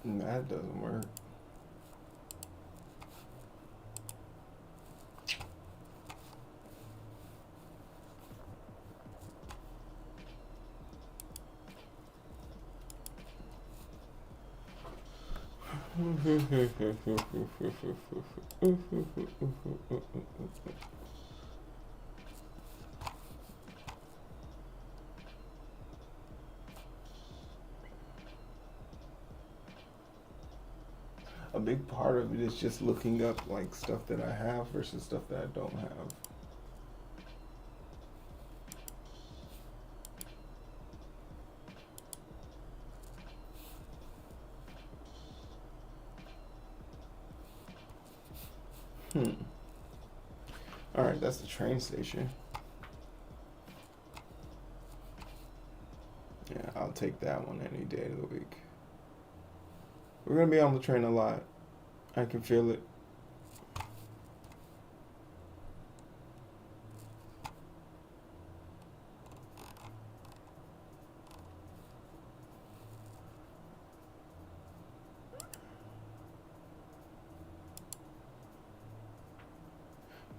That doesn't work. A big part of it is just looking up like stuff that I have versus stuff that I don't have. All right, that's the train station. Yeah, I'll take that one any day of the week. We're gonna be on the train a lot. I can feel it.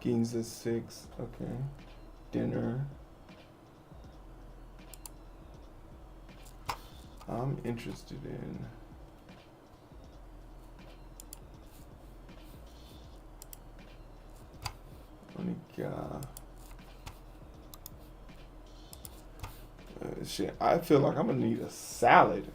Ginza 6, okay. Dinner. I'm interested in shit. I feel like I'm gonna need a salad.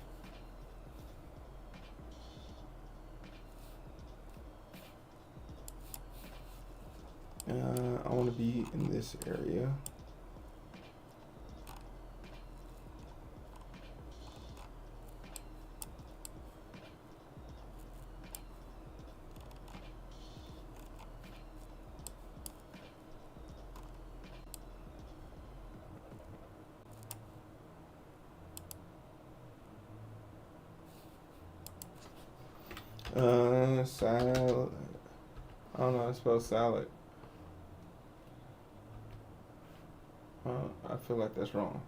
I want to be in this area. Salad. I don't know how to spell salad. I feel like that's wrong.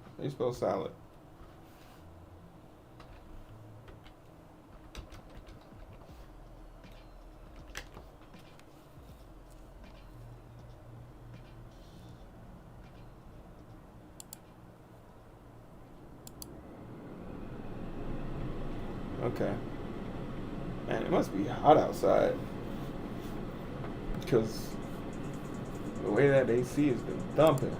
How do you spell salad? Okay. Man, it must be hot outside. Because the way that AC has been thumping.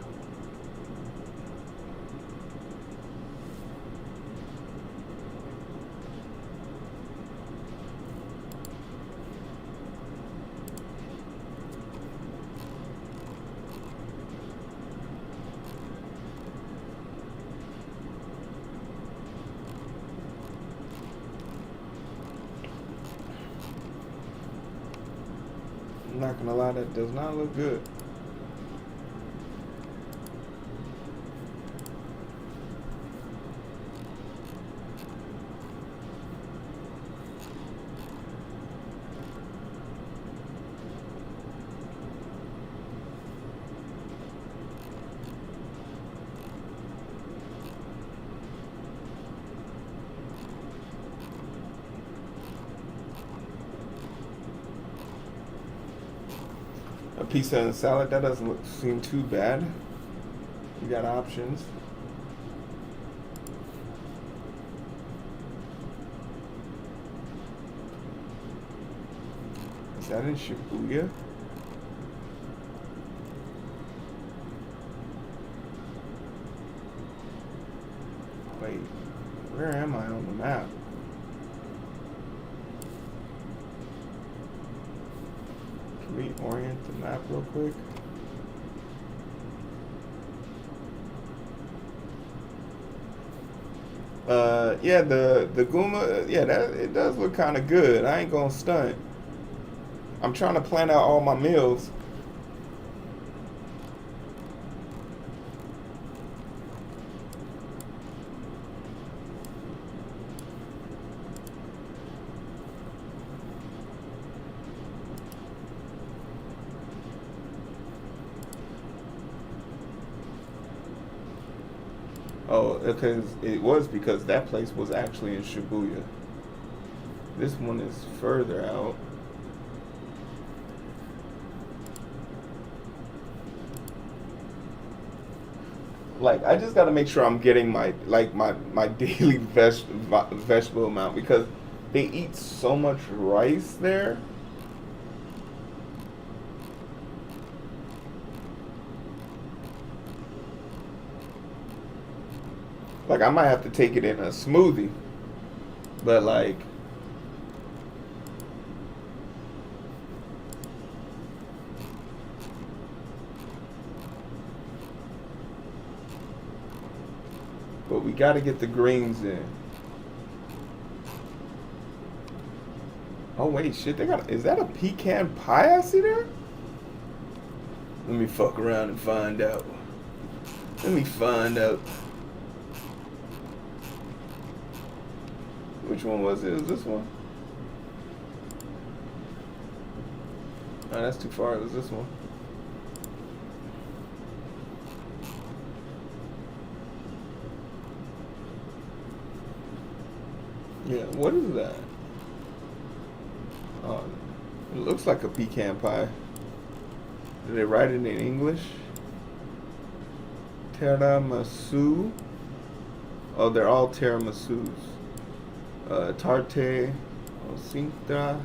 I'm not gonna lie, that does not look good. A pizza and a salad, that doesn't seem too bad. You got options. Is that in Shibuya? Wait, where am I on the map? Can we orient the map real quick? Yeah, the Guma, yeah, that it does look kind of good. I ain't gonna stunt. I'm trying to plan out all my meals. Oh, because that place was actually in Shibuya. This one is further out. Like, I just got to make sure I'm getting my daily vegetable amount, because they eat so much rice there. Like, I might have to take it in a smoothie, but like, we got to get the greens in. Oh wait, shit! Is that a pecan pie I see there? Let me fuck around and find out. Let me find out. Which one was it? Was this one? Oh, that's too far. It was this one. Yeah, what is that? Oh, it looks like a pecan pie. Did they write it in English? Tiramisu. Oh, they're all tiramisus. Tarte, Osinta.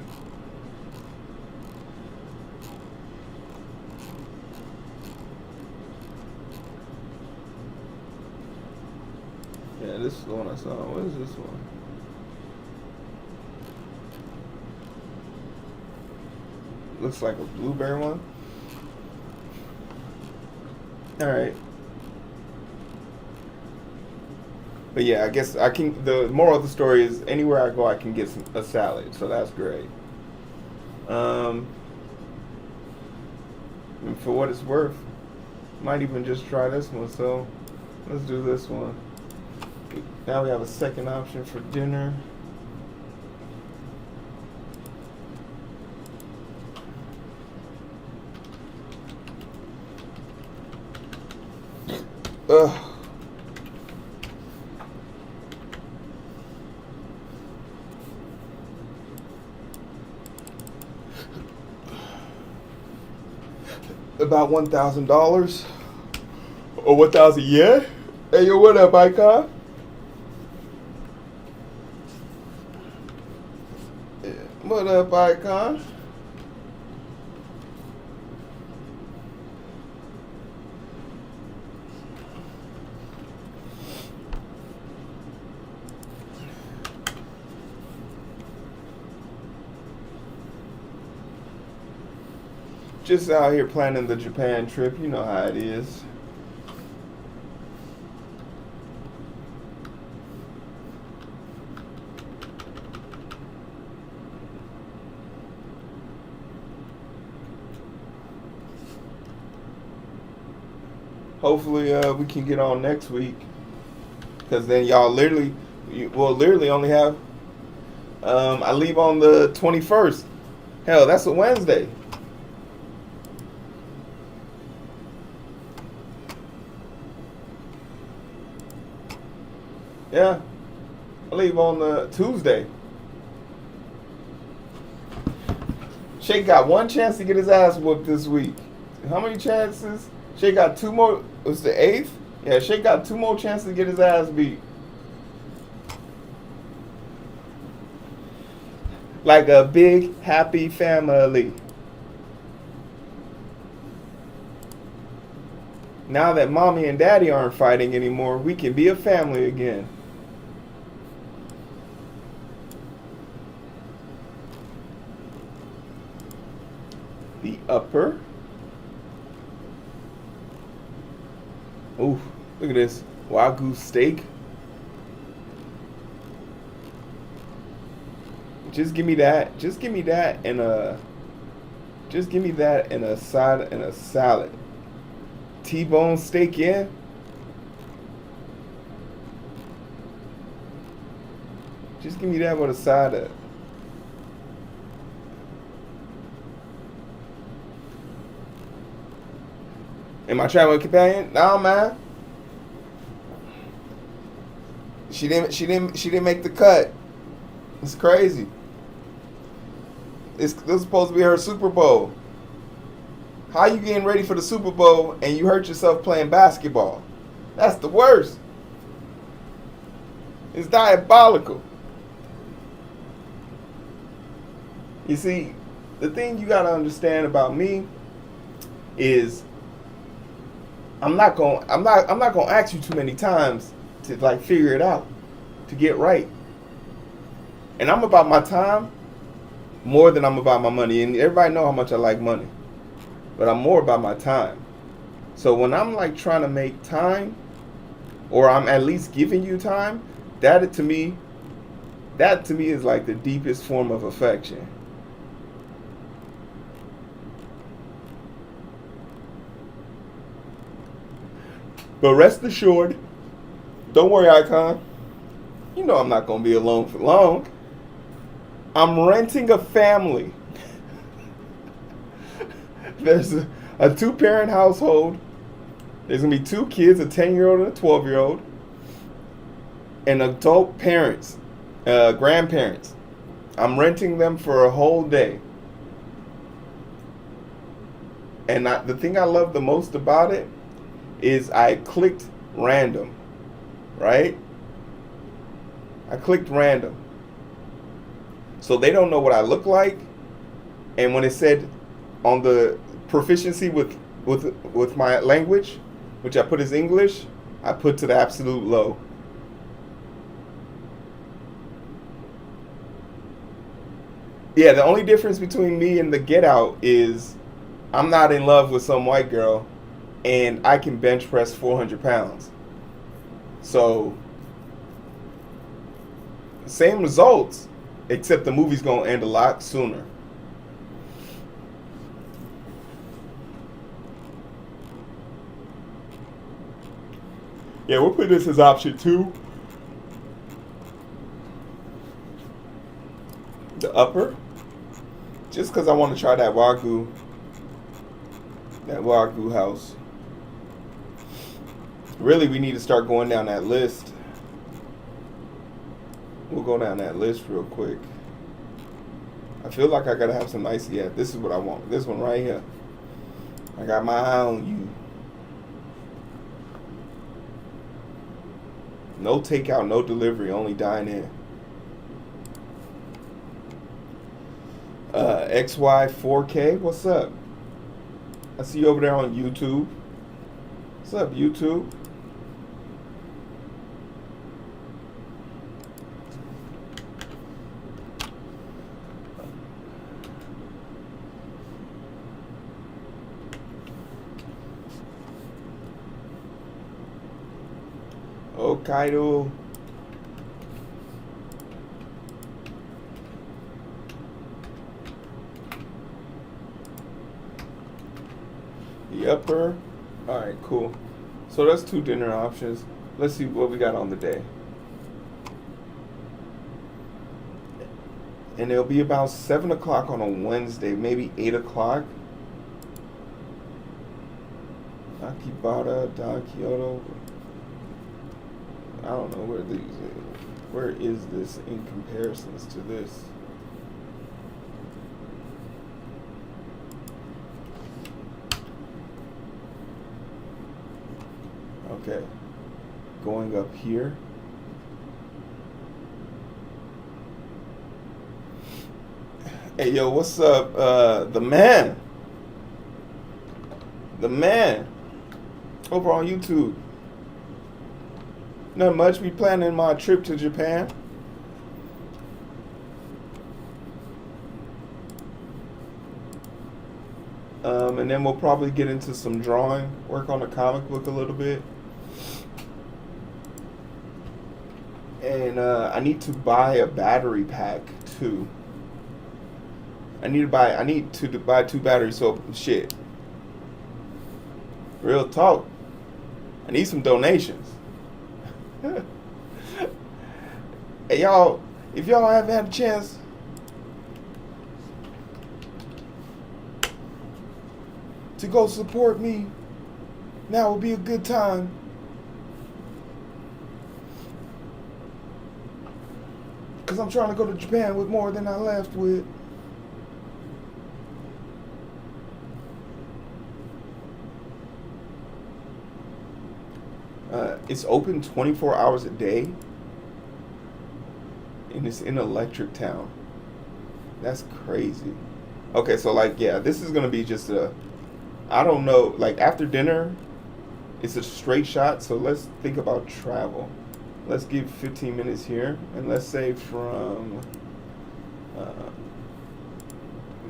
Yeah, this is the one I saw. What is this one? Looks like a blueberry one. Alright. But yeah, I guess the moral of the story is anywhere I go I can get a salad, so that's great. And for what it's worth, might even just try this one, so let's do this one. Now we have a second option for dinner. Ugh. About $1,000 or 1,000 yen. Hey, yo, what up, Icon? What up, Icon? Just out here planning the Japan trip. You know how it is. Hopefully, we can get on next week, because then y'all literally only have. I leave on the 21st. Hell, that's a Wednesday. Yeah, I leave on the Tuesday. Shake got one chance to get his ass whooped this week. How many chances? Shake got two more. It was the 8th? Yeah, Shake got two more chances to get his ass beat. Like a big, happy family. Now that mommy and daddy aren't fighting anymore, we can be a family again. The upper. Ooh, look at this. Wagyu steak. Just give me that. Just give me that and a. Just give me that and a side and a salad. T-bone steak, yeah. Just give me that with a side of. Am I traveling companion? No, man. She didn't make the cut. It's crazy. This is supposed to be her Super Bowl. How you getting ready for the Super Bowl and you hurt yourself playing basketball? That's the worst. It's diabolical. You see, the thing you gotta understand about me is I'm not gonna ask you too many times to like figure it out, to get right. And I'm about my time more than I'm about my money. And everybody know how much I like money. But I'm more about my time. So when I'm like trying to make time, or I'm at least giving you time, that to me is like the deepest form of affection. But rest assured, don't worry, Icon. You know I'm not going to be alone for long. I'm renting a family. There's a 2-parent household. There's going to be 2 kids, a 10-year-old and a 12-year-old. And adult parents, grandparents. I'm renting them for a whole day. And the thing I love the most about it is I clicked random, right? I clicked random. So they don't know what I look like. And when it said on the proficiency with my language, which I put as English, I put to the absolute low. Yeah, the only difference between me and the Get Out is I'm not in love with some white girl and I can bench press 400 pounds. So, same results, except the movie's going to end a lot sooner. Yeah, we'll put this as option 2. The upper. Just because I want to try that Wagyu house. Really, we need to start going down that list. We'll go down that list real quick. I feel like I gotta have some nice. Yeah, this is what I want. This one right here. I got my eye on you. No takeout, no delivery, only dine in. XY 4K, what's up? I see you over there on YouTube. What's up, YouTube? Hokkaido. The upper. Alright, cool. So that's 2 dinner options. Let's see what we got on the day. And it'll be about 7 o'clock on a Wednesday, maybe 8 o'clock. Akibata, Da Kyoto. I don't know where is this in comparisons to this. Okay, going up here. Hey, yo, what's up? The man over on YouTube. Not much. We planning my trip to Japan. And then we'll probably get into some drawing, work on the comic book a little bit. And I need to buy a battery pack too. I need to buy 2 batteries. So shit. Real talk. I need some donations. Hey y'all, if y'all haven't had a chance to go support me, now would be a good time. Because I'm trying to go to Japan with more than I left with. It's open 24 hours a day. And it's in Electric Town. That's crazy. Okay, so like, yeah, this is gonna be just a, I don't know, like after dinner, it's a straight shot. So let's think about travel. Let's give 15 minutes here, and let's say from, uh,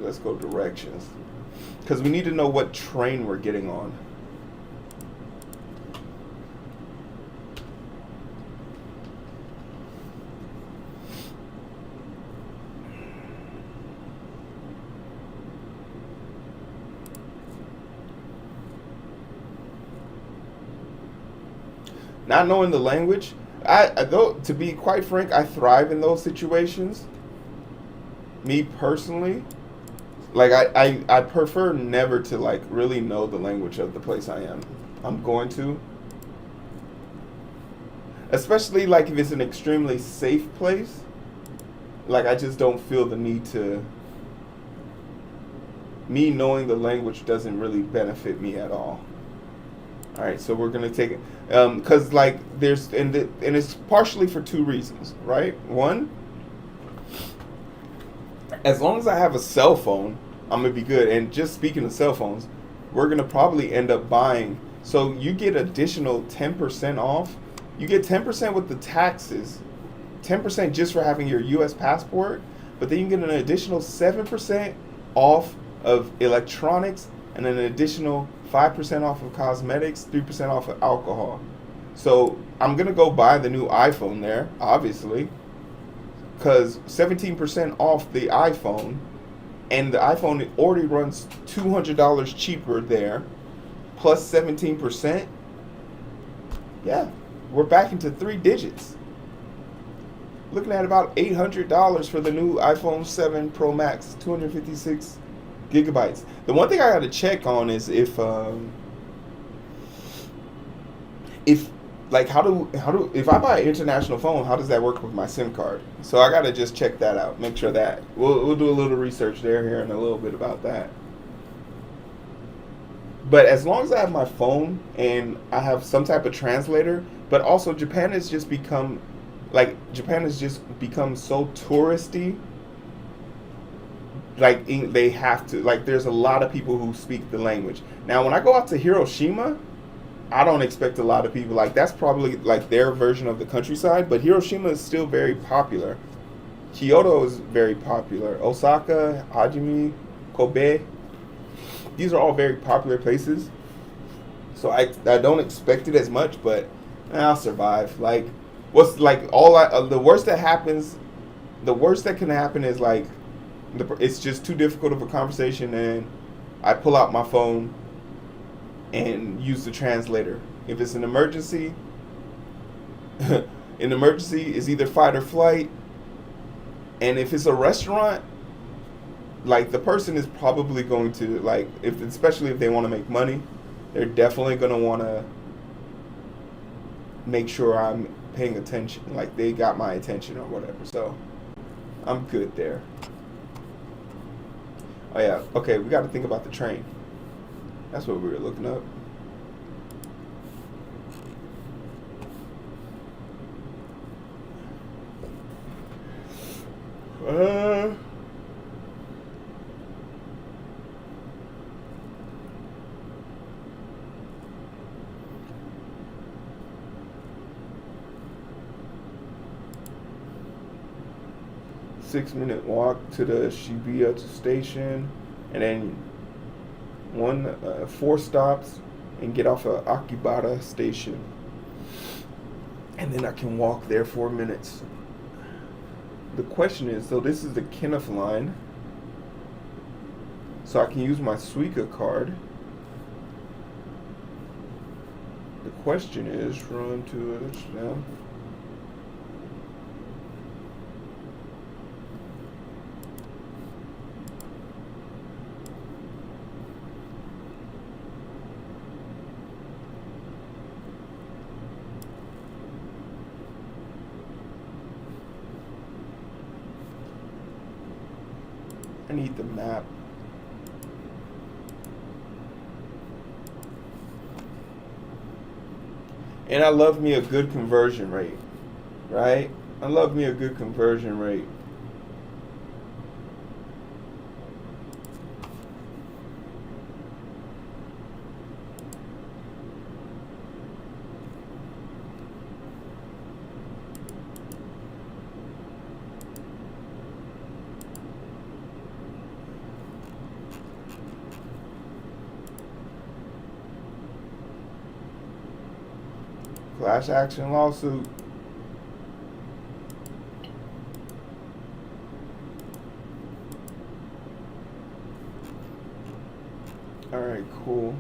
let's go directions, because we need to know what train we're getting on. Not knowing the language, I though to be quite frank, I thrive in those situations. Me personally, like I prefer never to like really know the language of the place I'm going to. Especially like if it's an extremely safe place. Like I just don't feel the need to. Me knowing the language doesn't really benefit me at all. All right, so we're gonna take it because like there's and it's partially for two reasons, right? One, as long as I have a cell phone, I'm gonna be good. And just speaking of cell phones, we're gonna probably end up buying. So you get additional 10% off. You get 10% with the taxes, 10% just for having your U.S. passport, but then you get an additional 7% off of electronics and an additional 5% off of cosmetics, 3% off of alcohol. So I'm gonna go buy the new iPhone there, obviously, because 17% off the iPhone, and the iPhone already runs $200 cheaper there, plus 17%. Yeah, we're back into three digits. Looking at about $800 for the new iPhone 7 Pro Max, 256 gigabytes. The one thing I got to check on is if like how do if I buy an international phone, how does that work with my SIM card? So I got to just check that out. Make sure that we'll do a little research here and a little bit about that. But as long as I have my phone and I have some type of translator, but also Japan has just become so touristy. Like they have to, like there's a lot of people who speak the language. Now when I go out to Hiroshima, I don't expect a lot of people. Like that's probably like their version of the countryside, but Hiroshima is still very popular. Kyoto is very popular. Osaka, Hajime, Kobe, these are all very popular places. So I don't expect it as much, but I'll survive. Like what's like the worst that happens, the worst that can happen is like it's just too difficult of a conversation, and I pull out my phone and use the translator. If it's an emergency, an emergency is either fight or flight. And if it's a restaurant, like the person is probably going to like, especially if they want to make money, they're definitely going to want to make sure I'm paying attention, like they got my attention or whatever. So I'm good there. Oh yeah, okay, we got to think about the train. That's what we were looking up. Uh, 6-minute walk to the Shibuya station, and then 4 stops and get off at Akibara station, and then I can walk there 4 minutes. The question is, so this is the Kenneth line, so I can use my Suica card. The question is, run to it now. need the map. And I love me a good conversion rate, right? I love me a good conversion rate. Class action lawsuit. Alright, cool.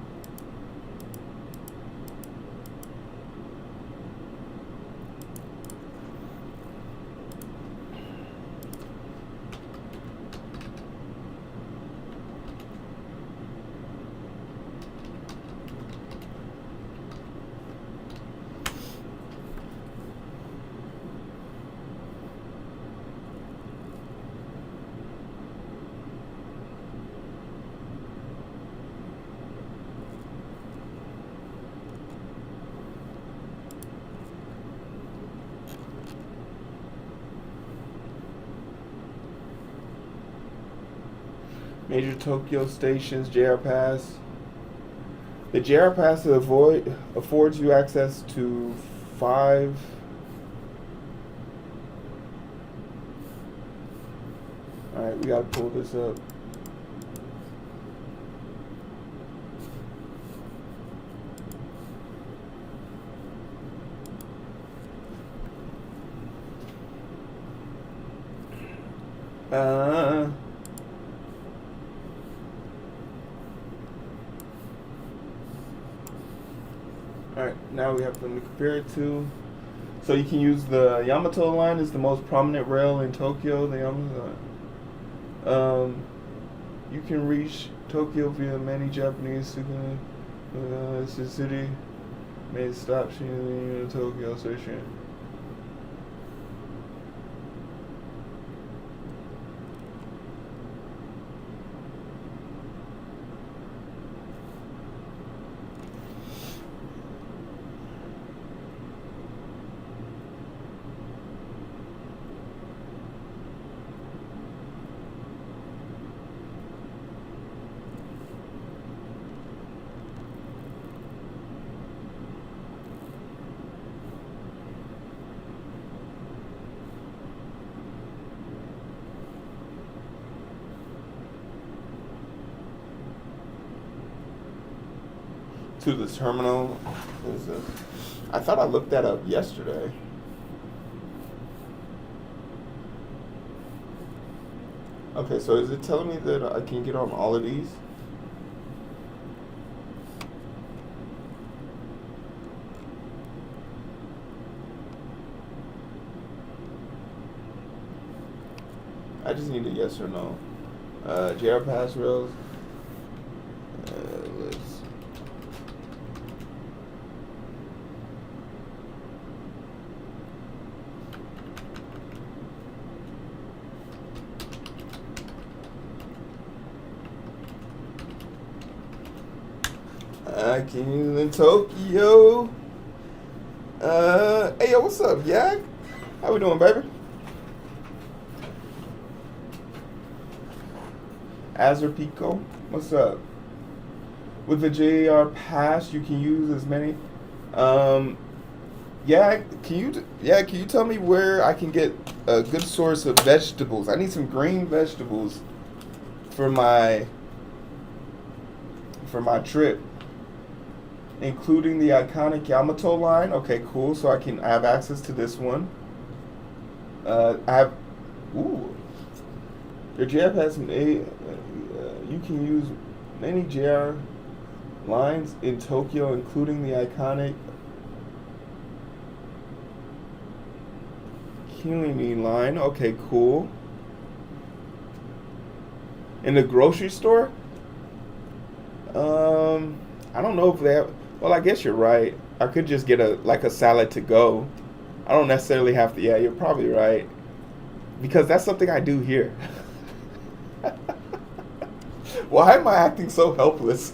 Major Tokyo stations, JR Pass. The JR Pass affords you access to 5. Alright, we gotta pull this up. Alright, now we have them to compare it to. So you can use the Yamato line is the most prominent rail in Tokyo. The Yamato you can reach Tokyo via many Japanese city made stops in Tokyo station. To the terminal. What is this? I thought I looked that up yesterday. Okay, so is it telling me that I can get on all of these? I just need a yes or no. JR Pass rails. Let's. I can in Tokyo. Hey yo, what's up, Yak? How we doing, baby? Azure Pico, what's up? With the JR Pass, you can use as many. Yeah, can you tell me where I can get a good source of vegetables? I need some green vegetables for my trip, including the iconic Yamato line. Okay, cool. So I have access to this one. Your JR Pass you can use many JR lines in Tokyo, including the iconic Kilimi line. Okay, cool. In the grocery store? I don't know if they have. Well, I guess you're right. I could just get a salad to go. I don't necessarily have to. Yeah, you're probably right. Because that's something I do here. Why am I acting so helpless?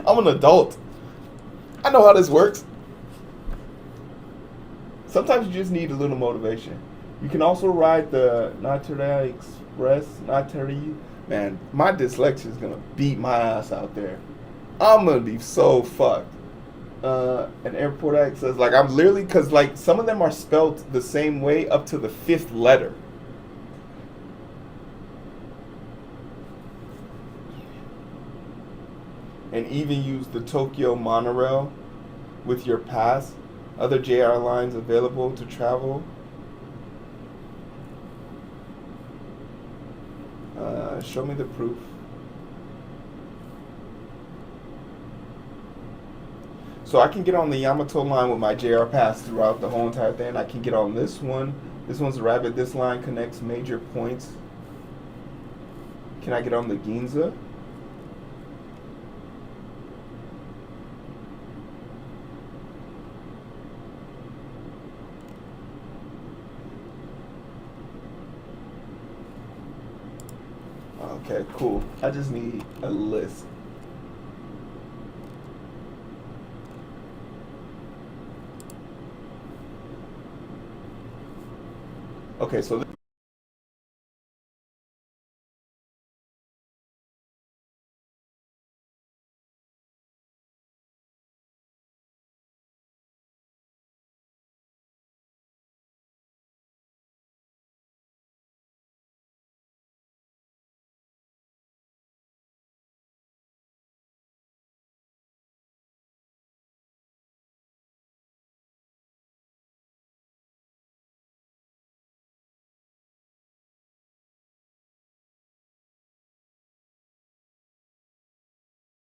I'm an adult. I know how this works. Sometimes you just need a little motivation. You can also ride the Natare Express. Natare. Man, my dyslexia is gonna beat my ass out there. I'm gonna be so fucked. An airport access, like I'm literally, cause like some of them are spelled the same way up to the 5th letter. And even use the Tokyo monorail with your pass. Other JR lines available to travel. Show me the proof. So I can get on the Yamato line with my JR pass throughout the whole entire thing. I can get on this one. This one's Rabbit. This line connects major points. Can I get on the Ginza? Okay, cool. I just need a list. Okay, so